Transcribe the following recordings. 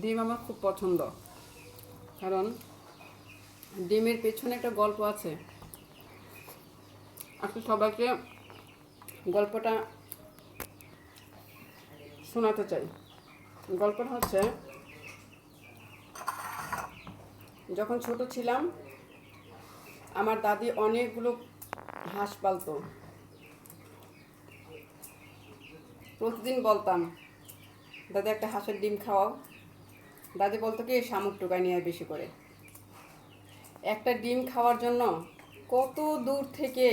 ডিম আমার খুব পছন্দ, কারণ ডিমের পেছনে একটা গল্প আছে। আজকে সবাইকে গল্পটা শোনাতে চাই। গল্পটা হচ্ছে, যখন ছোট ছিলাম আমার দাদি অনেকগুলো হাঁস পালতো। প্রতিদিন বলতাম, দাদি একটা হাঁসের ডিম খাওয়াও। দাদি বলতো কি, শামুক টোকায় নিয়ে বেশি করে। একটা ডিম খাওয়ার জন্য কত দূর থেকে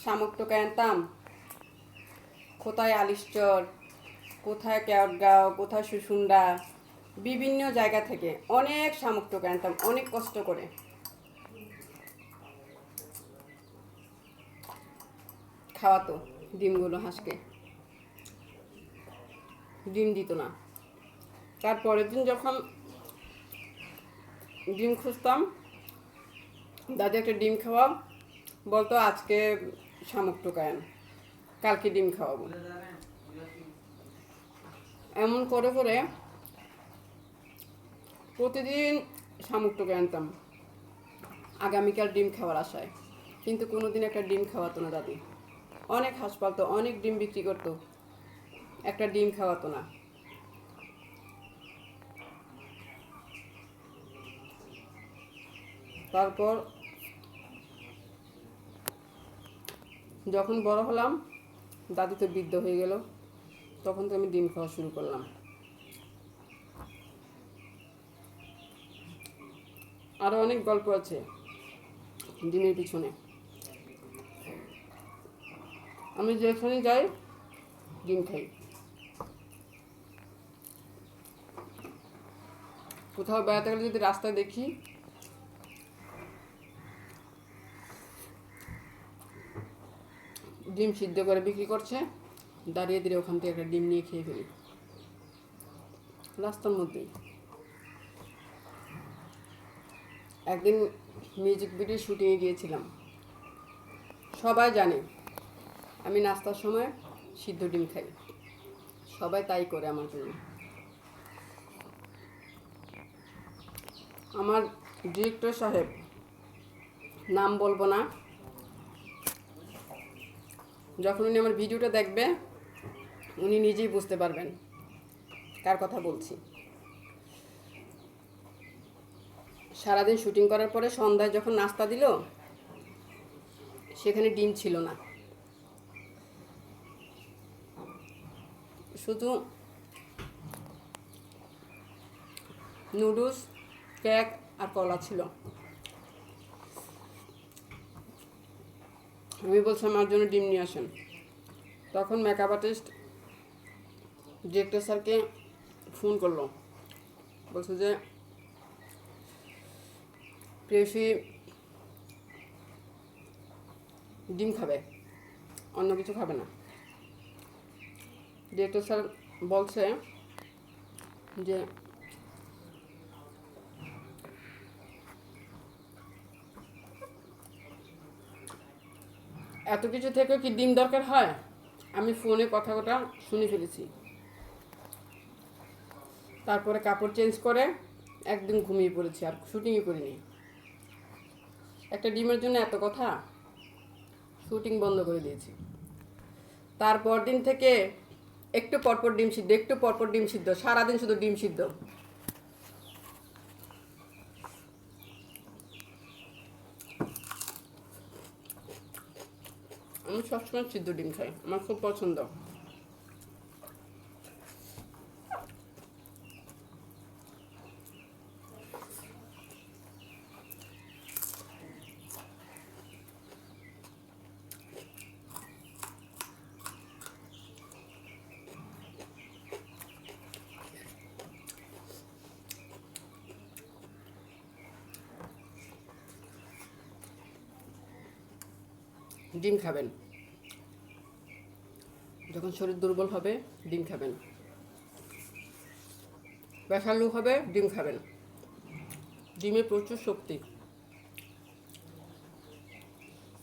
শামুক টোকায় আনতাম। কোথায় আলিশচর, কোথায় কেওটগাঁও, কোথায় সুসুন্ডা, বিভিন্ন জায়গা থেকে অনেক শামুক টোকায় আনতাম অনেক কষ্ট করে। খাওয়াতো ডিমগুলো হাঁসকে, ডিম দিত না। তারপরের দিন যখন ডিম খুঁজতাম, দাদি একটা ডিম খাওয়াও, বলতো আজকে শামুক টোকায় আন, কালকে ডিম খাওয়াবো। এমন করে করে প্রতিদিন শামুক টোকায় আনতাম আগামীকাল ডিম খাওয়ার আশায়। কিন্তু কোনোদিন একটা ডিম খাওয়াতো না দাদি। অনেক হাঁস পালতো, অনেক ডিম বিক্রি করতো, একটা ডিম খাওয়াতো না। তারপর যখন বড় হলাম, দাদি তো বৃদ্ধ হয়ে গেল, তখন তো আমি ডিম খাওয়া শুরু করলাম। আরও অনেক গল্প আছে ডিমের পিছনে। আমি যেখানে যাই ডিম খাই। কোথাও বেড়াতে গেলে যদি রাস্তায় দেখি ডিম সিদ্ধ করে বিক্রি করছে, দাঁড়িয়ে দিলে ওখান থেকে একটা ডিম নিয়ে খেয়ে ফেলি রাস্তার মধ্যেই। একদিন মিউজিক ভিডিও শুটিংয়ে গিয়েছিলাম। সবাই জানে আমি নাস্তার সময় সিদ্ধ ডিম খাই, সবাই তাই করে আমার জন্য। আমার ডিরেক্টর সাহেব, নাম বলবো না, যখন উনি আমার ভিডিওটা দেখবে উনি নিজেই বুঝতে পারবেন কার কথা বলছি। সারাদিন শুটিং করার পরে সন্ধ্যায় যখন নাস্তা দিল, সেখানে ডিম ছিল না, শুধু নুডলস, কেক আর কলা ছিল। আমি বলছি আমার জন্য ডিম নিয়ে আসেন। তখন মেকআপ আর্টিস্ট ডিরেক্টর স্যারকে ফোন করলো, বলছে যে প্রেয়সী ডিম খাবে, অন্য কিছু খাবে না। ডিরেক্টর স্যার বলছে যে এত কিছু থেকে কি ডিম দরকার হয়? আমি ফোনে কথা শুনে ফেলেছি। তারপরে কাপড় চেঞ্জ করে একদিন ঘুমিয়ে পড়েছি, আর শুটিংই করিনি। একটা ডিমের জন্য এত কথা, শুটিং বন্ধ করে দিয়েছি। তারপর দিন থেকে একটু পরপর ডিম সিদ্ধ, একটু পরপর ডিম সিদ্ধ, সারাদিন শুধু ডিম সিদ্ধ। আমি সবসময় সিদ্ধ ডিম খাই, আমার খুব পছন্দ। ডিম খাবেন, যখন শরীর দুর্বল হবে ডিম খাবেন, প্রেশার লো হবে ডিম খাবেন। ডিমে প্রচুর শক্তি।